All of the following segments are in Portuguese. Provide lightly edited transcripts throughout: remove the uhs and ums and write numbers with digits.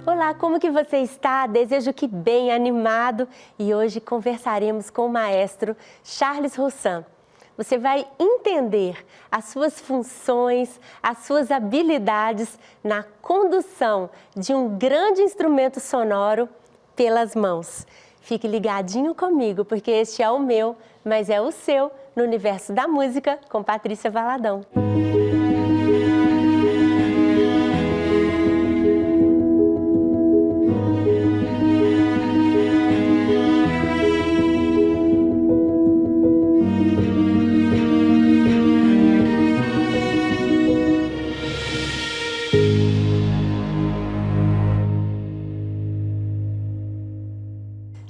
Olá, como que você está? Desejo que bem, animado. E hoje conversaremos com o maestro Charles Roussan. Você vai entender as suas funções, as suas habilidades na condução de um grande instrumento sonoro pelas mãos. Fique ligadinho comigo, porque este é o meu, mas é o seu, no universo da música, com Patrícia Valadão.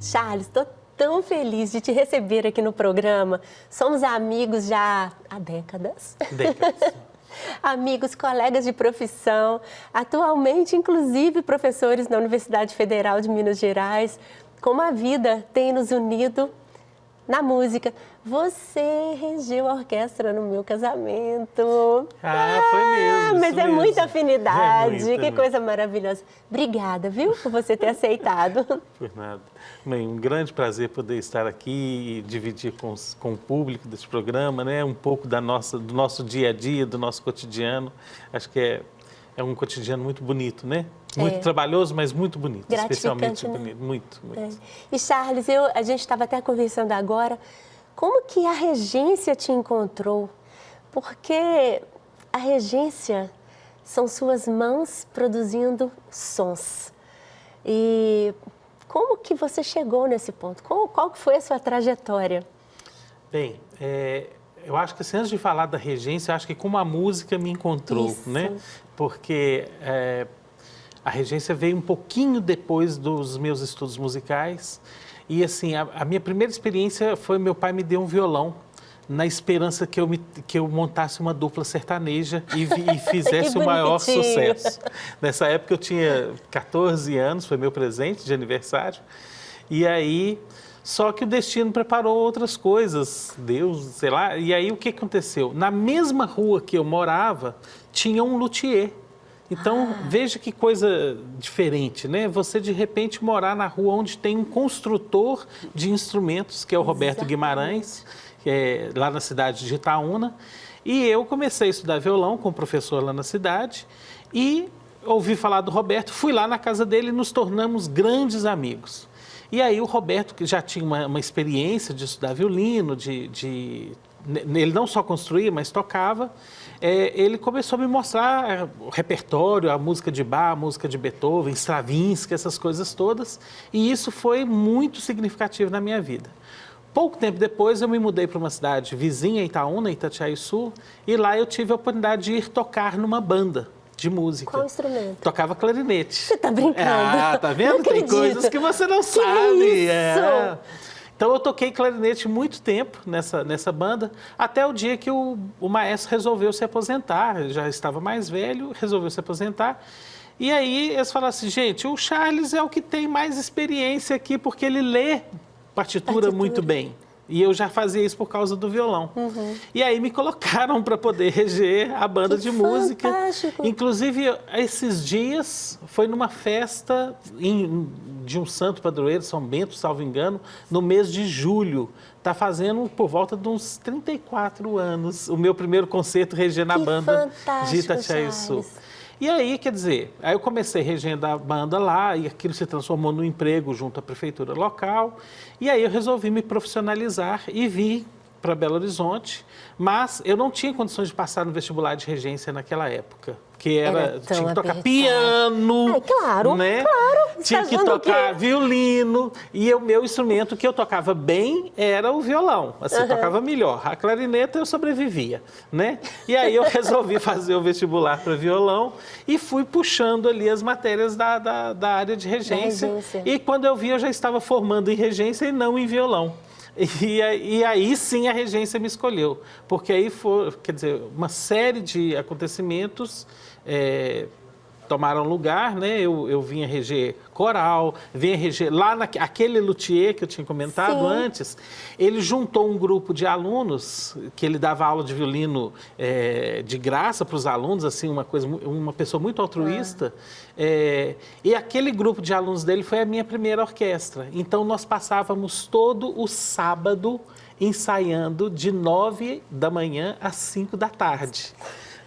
Charles, estou tão feliz de te receber aqui no programa. Somos amigos já há décadas. Amigos, colegas de profissão, atualmente, inclusive, professores na Universidade Federal de Minas Gerais. Como a vida tem nos unido na música. Você regeu a orquestra no meu casamento. Foi mesmo. Mas é mesmo. Muita afinidade, Muito, que coisa maravilhosa. Obrigada, viu, por você ter aceitado. Por nada. Bem, um grande prazer poder estar aqui e dividir com o público desse programa, né? Um pouco do nosso dia a dia, do nosso cotidiano. Acho que é um cotidiano muito bonito, né? Muito trabalhoso, mas muito bonito, especialmente bonito. Muito. E Charles, a gente estava até conversando agora, como que a regência te encontrou? Porque a regência são suas mãos produzindo sons. E como que você chegou nesse ponto? Qual que foi a sua trajetória? Bem, eu acho que antes de falar da regência, eu acho que como a música me encontrou, né? Porque a regência veio um pouquinho depois dos meus estudos musicais. E assim, a minha primeira experiência foi meu pai me deu um violão, na esperança que eu montasse uma dupla sertaneja e fizesse o maior sucesso. Nessa época eu tinha 14 anos, foi meu presente de aniversário. E aí, só que o destino preparou outras coisas, Deus, sei lá. E aí o que aconteceu? Na mesma rua que eu morava, tinha um luthier. Então, veja que coisa diferente, né? Você, de repente, morar na rua onde tem um construtor de instrumentos, que é o Roberto Guimarães, que é lá na cidade de Itaúna. E eu comecei a estudar violão com o professor lá na cidade e ouvi falar do Roberto, fui lá na casa dele e nos tornamos grandes amigos. E aí o Roberto, que já tinha uma experiência de estudar violino, ele não só construía, mas tocava, ele começou a me mostrar o repertório, a música de Bach, a música de Beethoven, Stravinsky, essas coisas todas, e isso foi muito significativo na minha vida. Pouco tempo depois, eu me mudei para uma cidade vizinha, Itaúna, Itatiaia-Sul, e lá eu tive a oportunidade de ir tocar numa banda de música. Qual instrumento? Tocava clarinete. Você tá brincando? Tá vendo? Tem coisas que você não sabe. Isso? Então, eu toquei clarinete muito tempo nessa banda, até o dia que o maestro resolveu se aposentar. Ele já estava mais velho, resolveu se aposentar. E aí, eles falaram assim, gente, o Charles é o que tem mais experiência aqui, porque ele lê partitura muito bem. E eu já fazia isso por causa do violão. E aí me colocaram para poder reger a banda de música. Fantástico. Inclusive, esses dias, foi numa festa de um santo padroeiro, São Bento, salvo engano, no mês de julho. Está fazendo por volta de uns 34 anos o meu primeiro concerto regendo a banda de Itatiaia-Sul. E aí, quer dizer, aí eu comecei regendo a banda lá e aquilo se transformou num emprego junto à prefeitura local. E aí eu resolvi me profissionalizar e vim para Belo Horizonte, mas eu não tinha condições de passar no vestibular de regência naquela época. Que tinha que tocar piano, né? Claro. Tinha que tocar violino, e o meu instrumento que eu tocava bem era o violão, assim, tocava melhor. A clarineta eu sobrevivia, né? E aí eu resolvi fazer o vestibular para violão e fui puxando ali as matérias da área de regência. E quando eu vi, eu já estava formando em regência e não em violão. E aí sim a regência me escolheu, porque aí foi, quer dizer, uma série de acontecimentos tomaram lugar, né? Eu vinha reger coral, vinha reger lá aquele luthier que eu tinha comentado antes. Ele juntou um grupo de alunos que ele dava aula de violino de graça para os alunos, assim, uma pessoa muito altruísta. E aquele grupo de alunos dele foi a minha primeira orquestra. Então nós passávamos todo o sábado ensaiando de 9 da manhã às 5 da tarde.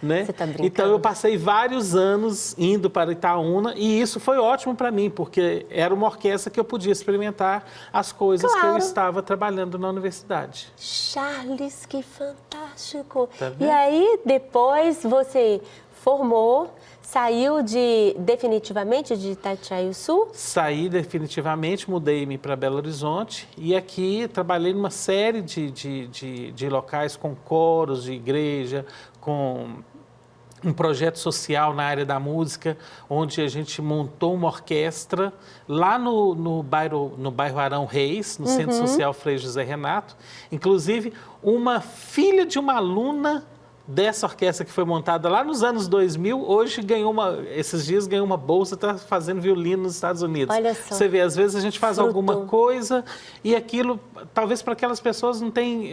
Né? Você tá brincando? Então eu passei vários anos indo para Itaúna e isso foi ótimo para mim, porque era uma orquestra que eu podia experimentar as coisas que eu estava trabalhando na universidade. Charles, que fantástico! Tá vendo? E aí, depois você formou, saiu definitivamente de Itatiaia-Sul? Saí definitivamente, mudei-me para Belo Horizonte e aqui trabalhei numa série de locais com coros de igreja, com um projeto social na área da música, onde a gente montou uma orquestra lá no bairro Arão Reis, no Centro Social Frei José Renato. Inclusive, uma filha de uma aluna dessa orquestra que foi montada lá nos anos 2000, hoje esses dias ganhou uma bolsa, está fazendo violino nos Estados Unidos. Olha só. Você vê, às vezes a gente faz alguma coisa e aquilo, talvez para aquelas pessoas não tem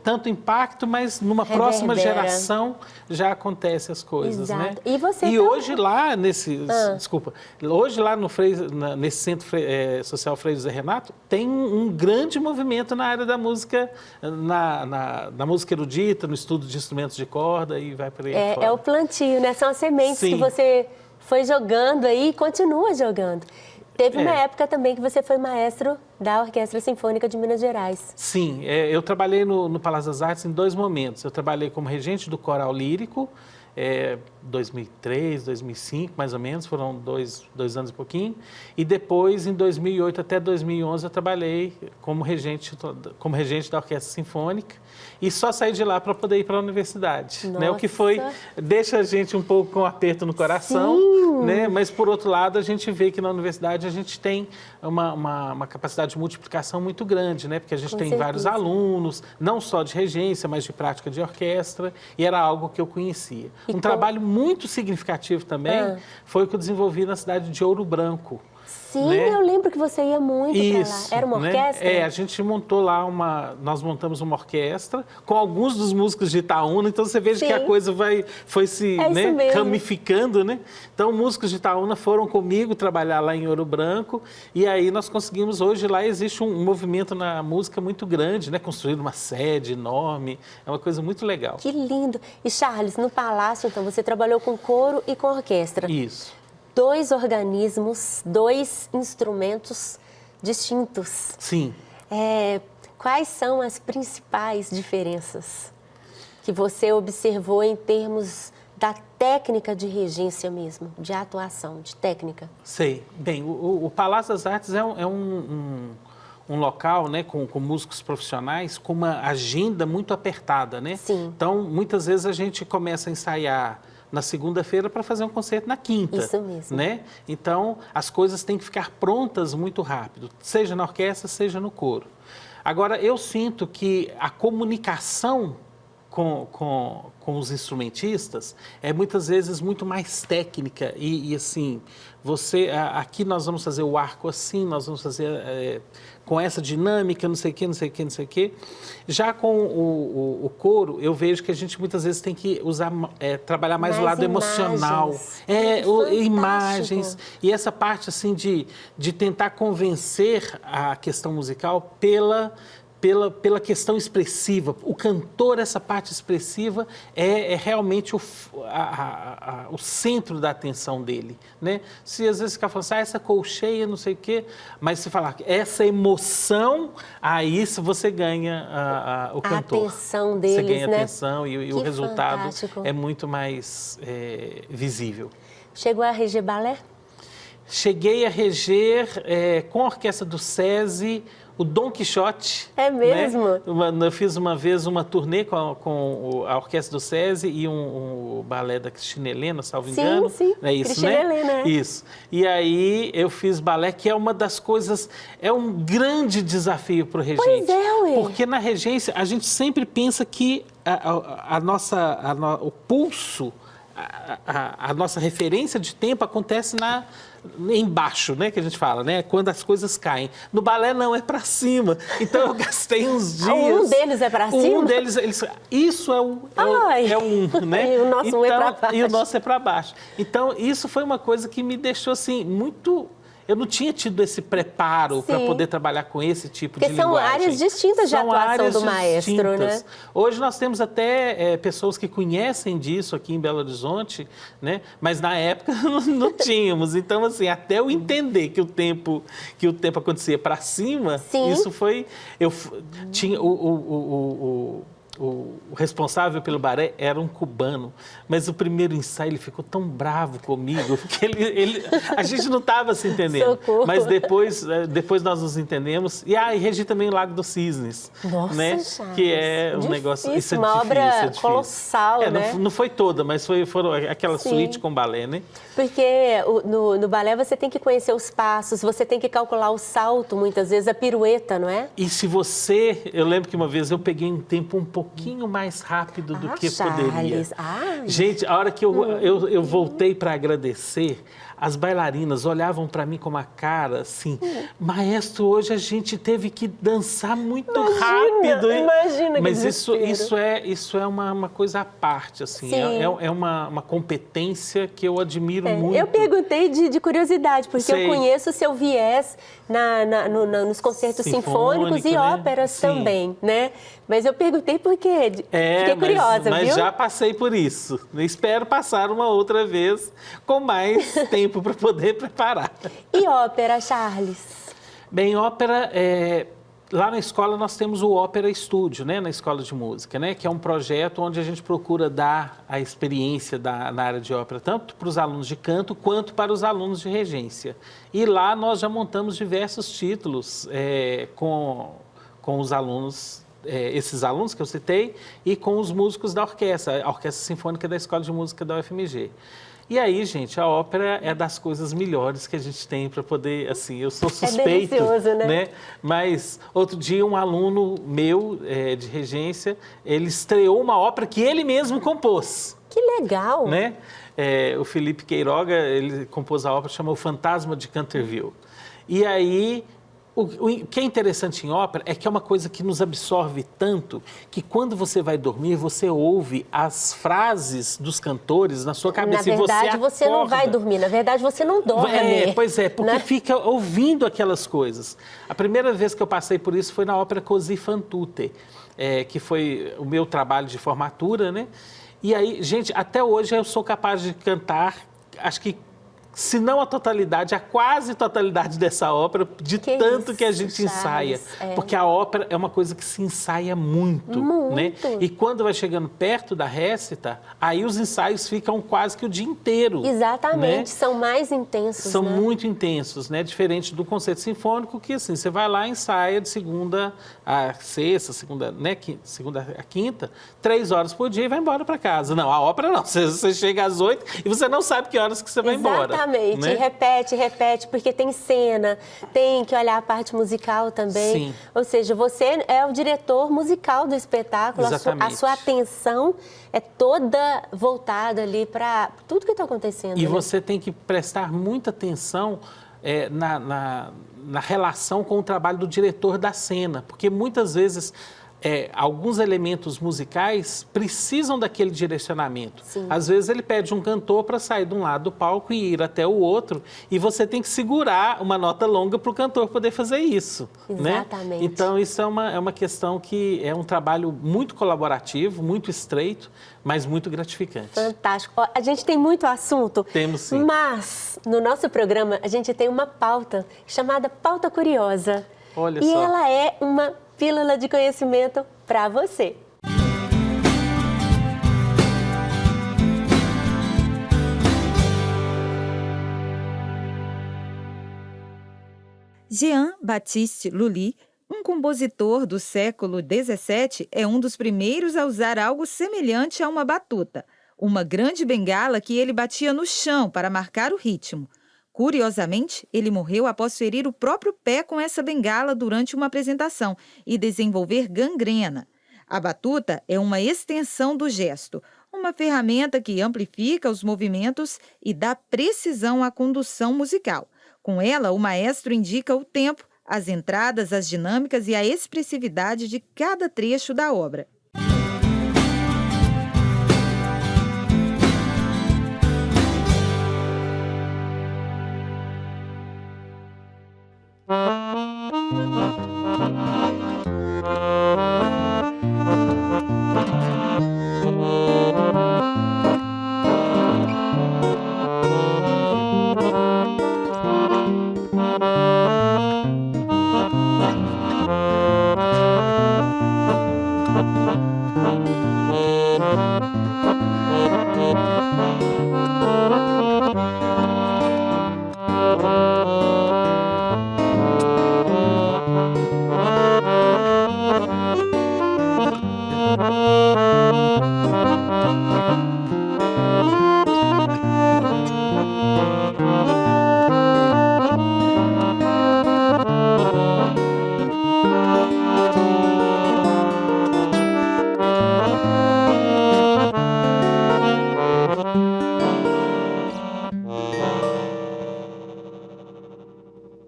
tanto impacto, mas numa próxima geração já acontece as coisas, né? E você hoje lá nesse, hoje lá nesse Centro Social Frei José Renato, tem um grande movimento na área da música, na música erudita, no estudo de instrumentos de corda e vai por aí fora. É o plantio, né? São as sementes que você foi jogando aí e continua jogando. Teve uma época também que você foi maestro da Orquestra Sinfônica de Minas Gerais. Sim, eu trabalhei no Palácio das Artes em 2 momentos. Eu trabalhei como regente do coral lírico, 2003, 2005, mais ou menos, foram 2 anos e pouquinho. E depois, em 2008 até 2011, eu trabalhei como regente da Orquestra Sinfônica. E só saí de lá para poder ir para a universidade, né? O que deixa a gente um pouco com um aperto no coração, né? Mas, por outro lado, a gente vê que na universidade a gente tem uma capacidade de multiplicação muito grande, né? Porque a gente tem vários alunos, não só de regência, mas de prática de orquestra, e era algo que eu conhecia. Um trabalho muito significativo também foi o que eu desenvolvi na cidade de Ouro Branco. Sim, né? Eu lembro que você ia muito para lá. Era uma orquestra? A gente montou lá nós montamos uma orquestra com alguns dos músicos de Itaúna, então você veja que a coisa foi se ramificando, né? Então, músicos de Itaúna foram comigo trabalhar lá em Ouro Branco e aí nós conseguimos, hoje lá existe um movimento na música muito grande, né? Construir uma sede enorme, é uma coisa muito legal. Que lindo! E Charles, no Palácio, então, você trabalhou com coro e com orquestra. Isso. 2 organismos, 2 instrumentos distintos. Sim. Quais são as principais diferenças que você observou em termos da técnica de regência mesmo, de atuação, de técnica? Sei. Bem, o Palácio das Artes é um local, né, com músicos profissionais, com uma agenda muito apertada, né? Sim. Então, muitas vezes a gente começa a ensaiar na segunda-feira para fazer um concerto na quinta. Isso mesmo. Né? Então, as coisas têm que ficar prontas muito rápido, seja na orquestra, seja no coro. Agora, eu sinto que a comunicação com os instrumentistas é muitas vezes muito mais técnica e assim, aqui nós vamos fazer o arco assim, nós vamos fazer com essa dinâmica, não sei o quê, não sei o quê, não sei o quê. Já com o coro, eu vejo que a gente muitas vezes tem que trabalhar mais o lado emocional. Imagens. E essa parte assim de tentar convencer a questão musical pela questão expressiva. O cantor, essa parte expressiva, é realmente o centro da atenção dele, né? Se às vezes ficar falando assim, essa colcheia, não sei o quê, mas se falar essa emoção, aí você ganha o cantor. A atenção deles, você ganha né? atenção e o resultado fantástico. É muito mais visível. Chegou a reger balé? Cheguei a reger com a orquestra do SESI, o Dom Quixote. É mesmo? Né? Eu fiz uma vez uma turnê com a orquestra do SESI e o balé da Cristina Helena, salvo engano. Sim. É isso, Cristina né? Helena. Isso. E aí eu fiz balé, que é uma das coisas, é um grande desafio para o regente. Pois é, ué. Porque na regência a gente sempre pensa que o pulso, a nossa referência de tempo acontece embaixo, né, que a gente fala, né, quando as coisas caem. No balé não, é para cima. Então eu gastei uns dias. Um deles é para cima? Um deles, isso é um, né? E o nosso então, é para baixo. E o nosso é para baixo. Então isso foi uma coisa que me deixou assim muito. Eu não tinha tido esse preparo para poder trabalhar com esse tipo de linguagem. Porque são áreas distintas de atuação do maestro, né? Hoje nós temos até pessoas que conhecem disso aqui em Belo Horizonte, né? Mas na época não tínhamos. Então, assim, até eu entender que o tempo acontecia para cima, isso foi... Tinha o responsável pelo balé era um cubano, mas o primeiro ensaio ele ficou tão bravo comigo, porque a gente não estava se entendendo. Socorro. Mas depois nós nos entendemos. E regi também o Lago dos Cisnes. Nossa, né? Que é um negócio... Isso é uma obra colossal, né? Não foi toda, mas foram aquela suíte com balé, né? Porque no balé você tem que conhecer os passos, você tem que calcular o salto, muitas vezes, a pirueta, não é? E se eu lembro que uma vez eu peguei um tempo um pouquinho mais rápido do que poderia. Gente, a hora que eu voltei para agradecer, as bailarinas olhavam para mim com uma cara assim, maestro, hoje a gente teve que dançar muito rápido. Imagina, mas isso é uma coisa à parte, assim, é uma competência que eu admiro muito. Eu perguntei de curiosidade, porque eu conheço o seu viés nos concertos sinfônicos e óperas também, né? Mas eu perguntei porque fiquei curiosa, mas viu? Já passei por isso. Espero passar uma outra vez com mais tempo para poder preparar. E ópera, Charles? Bem, ópera, lá na escola nós temos o Ópera Estúdio, né, na Escola de Música, né, que é um projeto onde a gente procura dar a experiência na área de ópera, tanto para os alunos de canto quanto para os alunos de regência. E lá nós já montamos diversos títulos com os alunos, esses alunos que eu citei, e com os músicos da orquestra, a Orquestra Sinfônica da Escola de Música da UFMG. E aí, gente, a ópera é das coisas melhores que a gente tem para poder, assim, eu sou suspeito, delicioso, né? Mas outro dia um aluno meu de regência, ele estreou uma ópera que ele mesmo compôs. Que legal! Né? O Felipe Queiroga, ele compôs a ópera, chamou O Fantasma de Canterville. E aí... O que é interessante em ópera é que é uma coisa que nos absorve tanto que quando você vai dormir, você ouve as frases dos cantores na sua cabeça. Na verdade, você não vai dormir, na verdade, você não dorme. Pois é, porque fica ouvindo aquelas coisas. A primeira vez que eu passei por isso foi na ópera Così fan tutte, que foi o meu trabalho de formatura, né? E aí, gente, até hoje eu sou capaz de cantar, acho que se não a totalidade, a quase totalidade dessa ópera, de tanto que a gente ensaia. Porque a ópera é uma coisa que se ensaia muito, né? E quando vai chegando perto da récita, aí os ensaios ficam quase que o dia inteiro. Exatamente, né? São mais intensos, São muito intensos, né? Diferente do concerto sinfônico, que assim, você vai lá e ensaia de segunda a sexta, segunda a quinta, 3 horas por dia e vai embora para casa. Não, a ópera não. Você chega às 8 e você não sabe que horas que você vai embora. Exatamente, né? repete, porque tem cena, tem que olhar a parte musical também. Sim. Ou seja, você é o diretor musical do espetáculo, a sua atenção é toda voltada ali para tudo que está acontecendo. E né? você tem que prestar muita atenção na relação com o trabalho do diretor da cena, porque muitas vezes... alguns elementos musicais precisam daquele direcionamento. Sim. Às vezes ele pede um cantor para sair de um lado do palco e ir até o outro, e você tem que segurar uma nota longa para o cantor poder fazer isso. Exatamente. Né? Então isso é uma questão que é um trabalho muito colaborativo, muito estreito, mas muito gratificante. Fantástico. Ó, a gente tem muito assunto. Temos sim. Mas no nosso programa a gente tem uma pauta chamada Pauta Curiosa. Olha e só. ela é uma pílula de conhecimento para você. Jean-Baptiste Lully, um compositor do século XVII, é um dos primeiros a usar algo semelhante a uma batuta, uma grande bengala que ele batia no chão para marcar o ritmo. Curiosamente, ele morreu após ferir o próprio pé com essa bengala durante uma apresentação e desenvolver gangrena. A batuta é uma extensão do gesto, uma ferramenta que amplifica os movimentos e dá precisão à condução musical. Com ela, o maestro indica o tempo, as entradas, as dinâmicas e a expressividade de cada trecho da obra.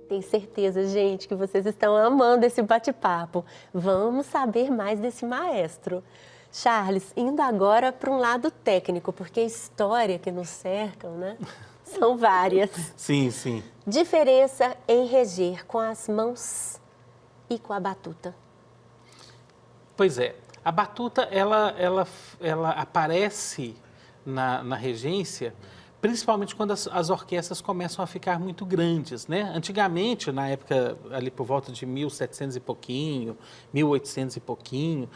Tenho certeza, gente, que vocês estão amando esse bate-papo. Vamos saber mais desse maestro. Charles, indo agora para um lado técnico, porque a história que nos cercam, né, são várias. Sim, sim. Diferença em reger com as mãos e com a batuta. Pois é, a batuta, ela aparece na regência, principalmente quando as orquestras começam a ficar muito grandes, né? Antigamente, na época, ali por volta de 1700 e pouquinho, 1800 e pouquinho,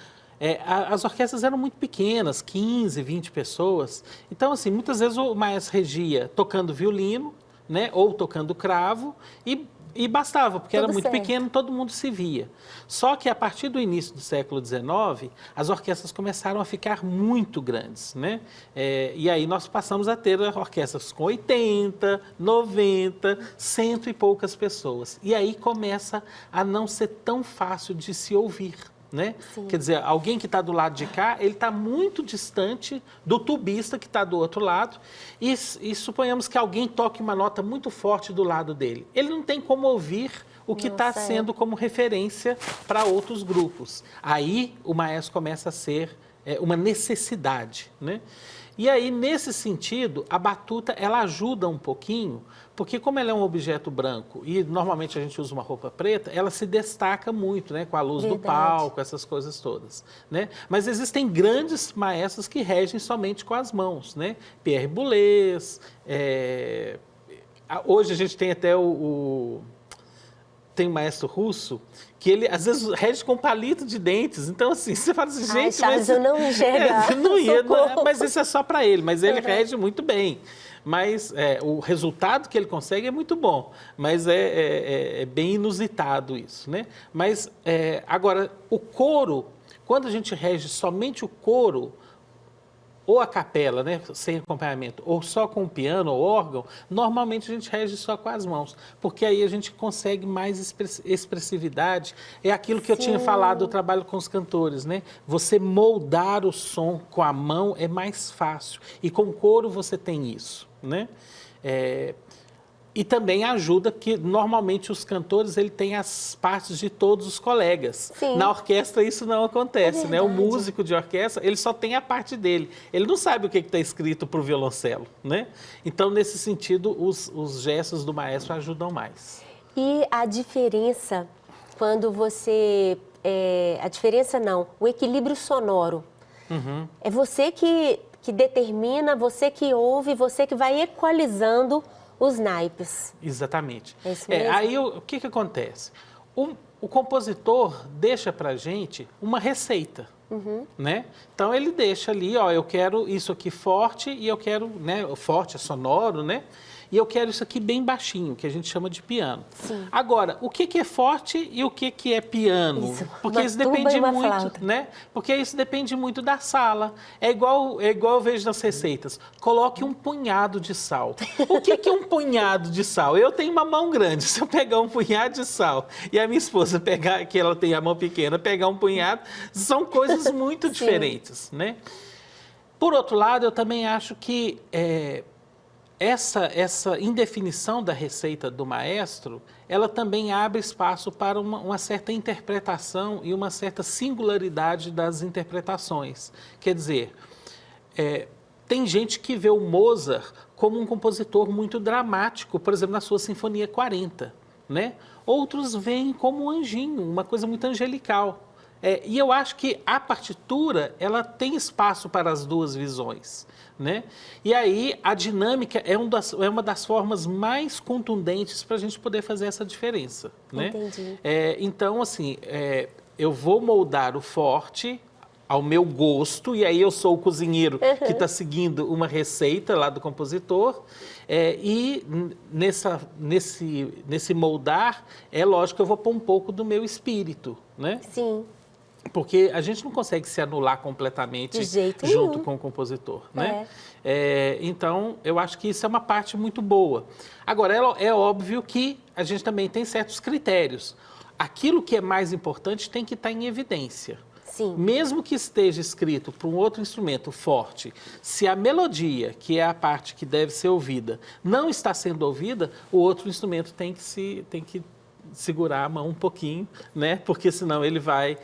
as orquestras eram muito pequenas, 15, 20 pessoas. Então, assim, muitas vezes o maestro regia tocando violino, né? Ou tocando cravo e bastava, porque Tudo era muito certo. pequeno, todo mundo se via. Só que a partir do início do século XIX, as orquestras começaram a ficar muito grandes, né? E aí nós passamos a ter orquestras com 80, 90, 100 e poucas pessoas. E aí começa a não ser tão fácil de se ouvir. Né? Quer dizer, alguém que está do lado de cá, ele está muito distante do tubista que está do outro lado e suponhamos que alguém toque uma nota muito forte do lado dele. Ele não tem como ouvir o que está sendo como referência para outros grupos. Aí o maestro começa a ser uma necessidade, né? E aí, nesse sentido, a batuta, ela ajuda um pouquinho, porque como ela é um objeto branco e normalmente a gente usa uma roupa preta, ela se destaca muito, né, com a luz do palco, essas coisas todas, né? Mas existem grandes maestros que regem somente com as mãos, né? Pierre Boulez, hoje a gente tem até tem um maestro russo que ele, às vezes, rege com palito de dentes. Então, assim, você fala assim, gente... Charles, eu não enxergo. Não ia, mas isso é só para ele, mas ele rege muito bem. Mas o resultado que ele consegue é muito bom, mas é bem inusitado isso, né? Mas, agora, o coro, quando a gente rege somente o coro, ou a capela, né, sem acompanhamento, ou só com o piano ou órgão, normalmente a gente rege só com as mãos, porque aí a gente consegue mais expressividade. É aquilo que eu tinha falado do trabalho com os cantores, né? Você moldar o som com a mão é mais fácil, e com o coro você tem isso, né? E também ajuda, porque normalmente os cantores ele tem as partes de todos os colegas. Sim. Na orquestra isso não acontece, né? O músico de orquestra, ele só tem a parte dele. Ele não sabe o que está escrito para o violoncelo, né? Então, nesse sentido, os gestos do maestro ajudam mais. E a diferença, quando você... a diferença não, o equilíbrio sonoro. Uhum. É você que determina, você que ouve, você que vai equalizando os naipes. Exatamente. É isso mesmo? Aí o que acontece? O compositor deixa para a gente uma receita, né? Então ele deixa ali, ó, eu quero isso aqui forte e eu quero, né, forte, é sonoro, né? E eu quero isso aqui bem baixinho, que a gente chama de piano. Sim. Agora, o que é forte e o que é piano? Isso, Porque uma isso tuba depende e uma muito, flauta. né? Porque isso depende muito da sala. É igual eu vejo nas receitas. Coloque um punhado de sal. O que é um punhado de sal? Eu tenho uma mão grande. Se eu pegar um punhado de sal e a minha esposa pegar, que ela tem a mão pequena, pegar um punhado, são coisas muito diferentes, né? Por outro lado, eu também acho que essa indefinição da receita do maestro, ela também abre espaço para uma certa interpretação e uma certa singularidade das interpretações. Quer dizer, tem gente que vê o Mozart como um compositor muito dramático, por exemplo, na sua Sinfonia 40, né? Outros veem como um anjinho, uma coisa muito angelical. E eu acho que a partitura, ela tem espaço para as duas visões, né? E aí a dinâmica é uma das formas mais contundentes para a gente poder fazer essa diferença, né? Entendi. Então, assim, eu vou moldar o forte ao meu gosto, e aí eu sou o cozinheiro que está seguindo uma receita lá do compositor, e nesse moldar, é lógico que eu vou pôr um pouco do meu espírito, né? Sim. Porque a gente não consegue se anular completamente De jeito junto nenhum. com o compositor, né? Então, eu acho que isso é uma parte muito boa. Agora, é óbvio que a gente também tem certos critérios. Aquilo que é mais importante tem que estar em evidência. Sim. Mesmo que esteja escrito para um outro instrumento forte, se a melodia, que é a parte que deve ser ouvida, não está sendo ouvida, o outro instrumento tem que segurar a mão um pouquinho, né? Porque senão ele vai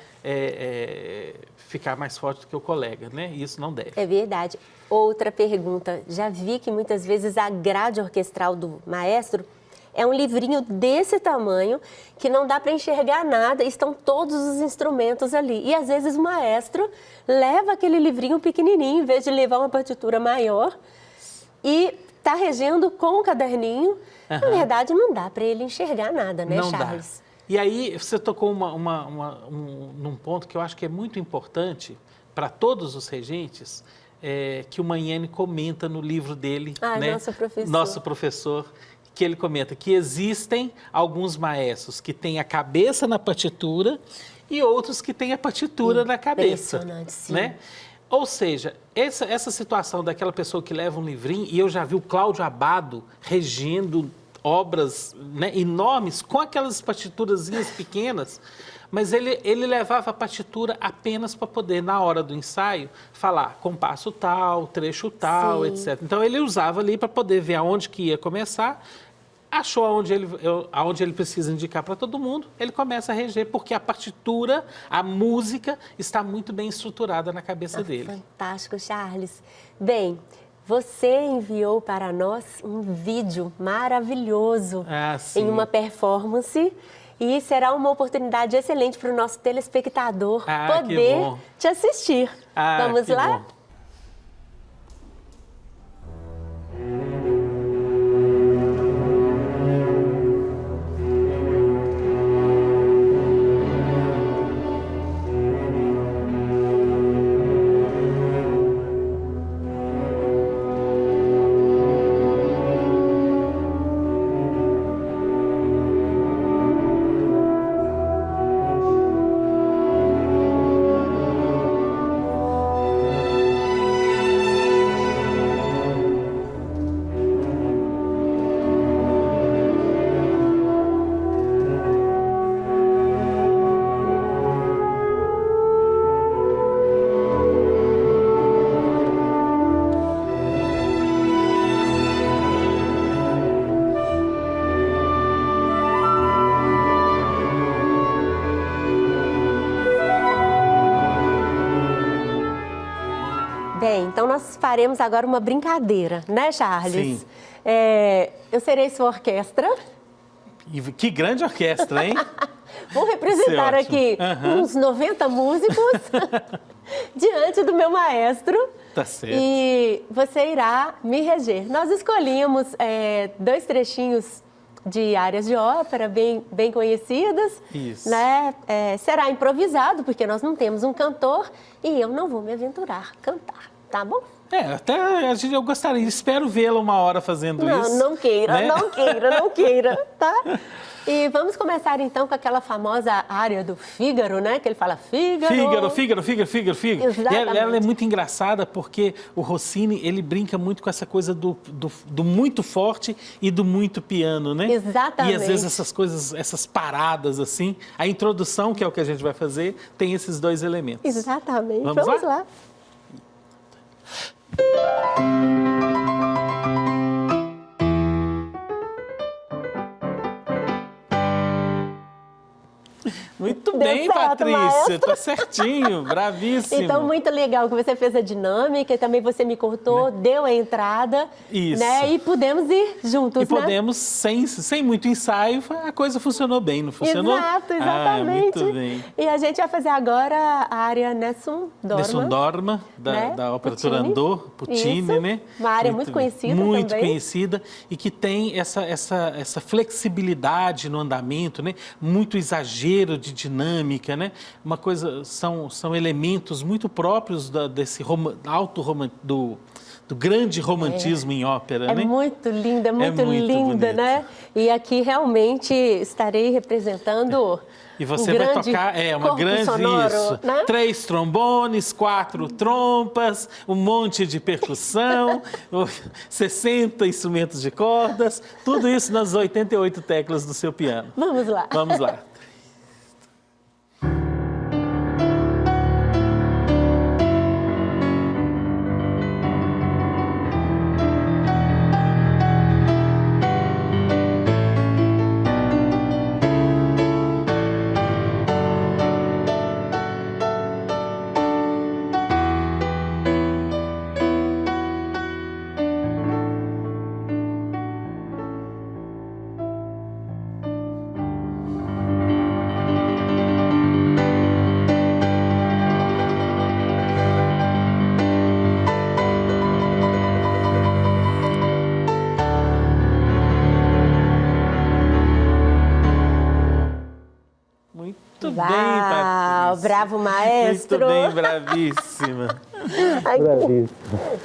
ficar mais forte do que o colega, né? E isso não deve. É verdade. Outra pergunta. Já vi que muitas vezes a grade orquestral do maestro é um livrinho desse tamanho que não dá para enxergar nada, estão todos os instrumentos ali. E às vezes o maestro leva aquele livrinho pequenininho, em vez de levar uma partitura maior, e está regendo com o caderninho. Na verdade, não dá para ele enxergar nada, né, não Charles? Dá. E aí você tocou num ponto que eu acho que é muito importante para todos os regentes, que o Magnani comenta no livro dele, né? Nosso professor, que ele comenta que existem alguns maestros que têm a cabeça na partitura e outros que têm a partitura na cabeça. Impressionante, sim. Né? Ou seja, essa situação daquela pessoa que leva um livrinho, e eu já vi o Cláudio Abbado regendo obras, né, enormes, com aquelas partiturazinhas pequenas, mas ele levava a partitura apenas para poder, na hora do ensaio, falar compasso tal, trecho tal, Sim. etc. Então, ele usava ali para poder ver aonde que ia começar, achou aonde ele precisa indicar para todo mundo, ele começa a reger, porque a partitura, a música, está muito bem estruturada na cabeça dele. Fantástico, Charles. Bem, você enviou para nós um vídeo maravilhoso em uma performance e será uma oportunidade excelente para o nosso telespectador poder te assistir. Vamos lá? Bom. Bem, então nós faremos agora uma brincadeira, né, Charles? Sim. Eu serei sua orquestra. E que grande orquestra, hein? Vou representar aqui uns 90 músicos diante do meu maestro. Tá certo. E você irá me reger. Nós escolhemos 2 trechinhos de áreas de ópera bem conhecidas. Isso. Né? Será improvisado, porque nós não temos um cantor e eu não vou me aventurar a cantar, tá bom? Eu gostaria, espero vê-la uma hora fazendo isso. Não queira, né? não queira, tá? E vamos começar então com aquela famosa área do Fígaro, né? Que ele fala Fígaro. Fígaro. Exatamente. Ela é muito engraçada porque o Rossini, ele brinca muito com essa coisa do muito forte e do muito piano, né? Exatamente. E às vezes essas coisas, essas paradas assim, a introdução, que é o que a gente vai fazer, tem esses 2 elementos. Exatamente. Vamos lá? lá. Muito Deu bem, certo, Patrícia, maestro. tá certinho, bravíssimo. Então, muito legal que você fez a dinâmica e também você me cortou, deu a entrada, Isso. né? E pudemos ir juntos, E podemos, sem muito ensaio, a coisa funcionou bem, não funcionou? Exato, exatamente. Ah, muito bem. E a gente vai fazer agora a área Nessun Dorma. Nessun Dorma, né? da ópera Puccini. Turandot, Puccini, Isso. né? Uma área muito conhecida muito também. conhecida e que tem essa flexibilidade no andamento, né? Muito exagero de dinâmica, né? Uma coisa, são elementos muito próprios desse do grande romantismo em ópera, É né? muito linda, muito muito linda, bonito. né? E aqui realmente estarei representando E você um vai grande tocar, uma corpo grande, sonoro, isso, né? 3 trombones, 4 trompas, um monte de percussão, 60 instrumentos de cordas, tudo isso nas 88 teclas do seu piano. Vamos lá. Vamos lá. Muito bem, Uau, Patrícia. bravo, maestro. Muito bem, bravíssima. Aqui.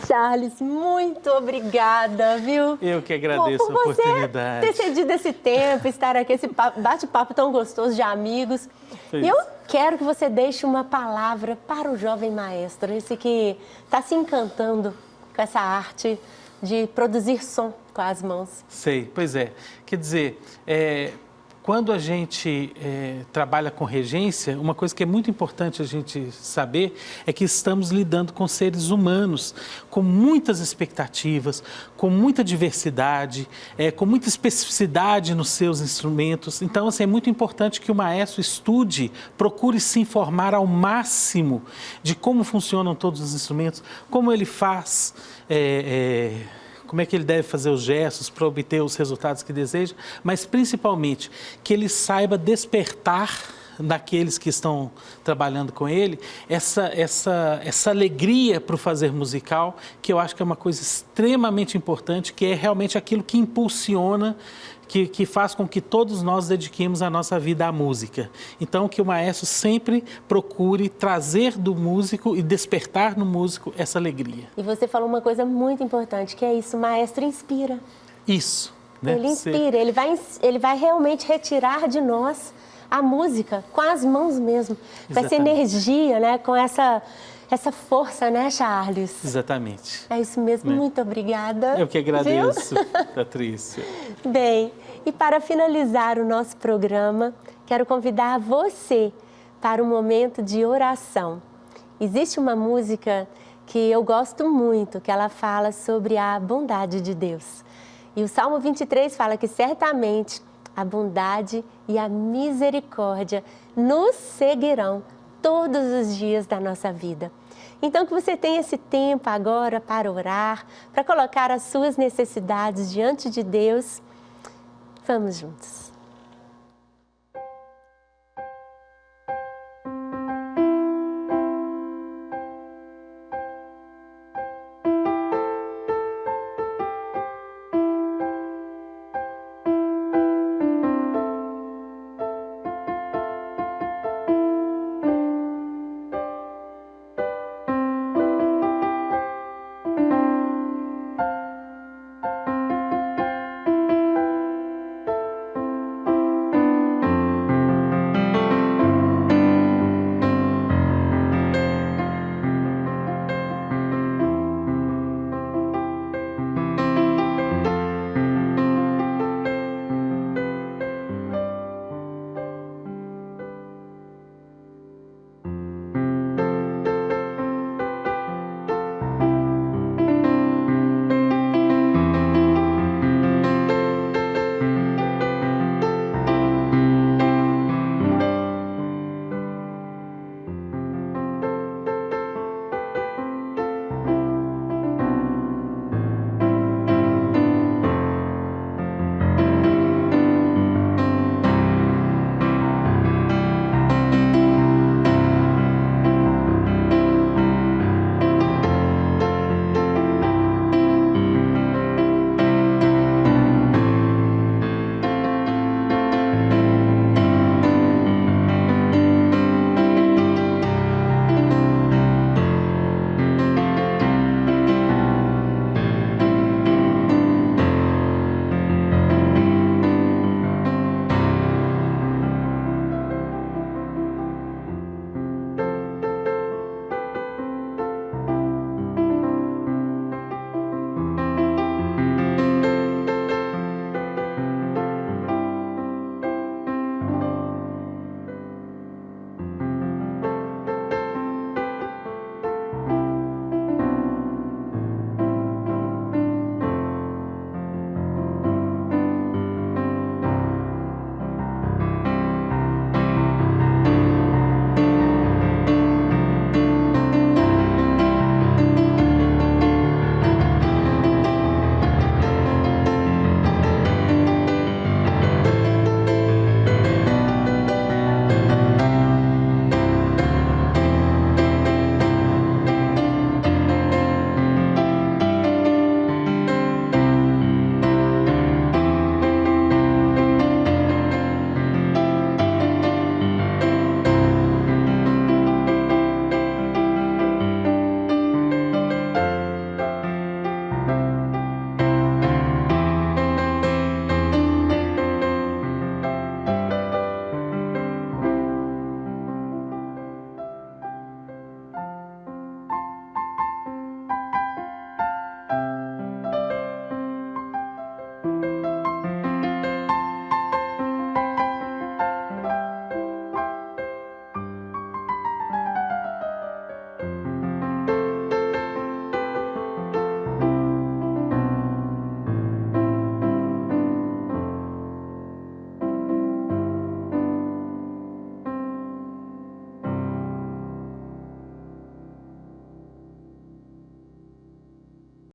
Charles, muito obrigada, viu? Eu que agradeço por a você oportunidade. ter cedido esse tempo, estar aqui, esse bate-papo tão gostoso de amigos. Pois. E eu quero que você deixe uma palavra para o jovem maestro, esse que está se encantando com essa arte de produzir som com as mãos. Sei, pois é. Quer dizer, quando a gente trabalha com regência, uma coisa que é muito importante a gente saber é que estamos lidando com seres humanos, com muitas expectativas, com muita diversidade, com muita especificidade nos seus instrumentos. Então, assim, é muito importante que o maestro estude, procure se informar ao máximo de como funcionam todos os instrumentos, como ele faz, como é que ele deve fazer os gestos para obter os resultados que deseja, mas principalmente que ele saiba despertar naqueles que estão trabalhando com ele essa alegria para o fazer musical, que eu acho que é uma coisa extremamente importante, que é realmente aquilo que impulsiona, que faz com que todos nós dediquemos a nossa vida à música. Então, que o maestro sempre procure trazer do músico e despertar no músico essa alegria. E você falou uma coisa muito importante, que é isso, o maestro inspira. Isso. Né? Ele inspira, ele vai realmente retirar de nós a música com as mãos mesmo, com essa energia, né? Com essa força, né, Charles? Exatamente. É isso mesmo, muito obrigada. Eu que agradeço, Patrícia. Bem, e para finalizar o nosso programa, quero convidar você para um momento de oração. Existe uma música que eu gosto muito, que ela fala sobre a bondade de Deus. E o Salmo 23 fala que certamente a bondade e a misericórdia nos seguirão todos os dias da nossa vida. Então, que você tenha esse tempo agora para orar, para colocar as suas necessidades diante de Deus. Vamos juntos.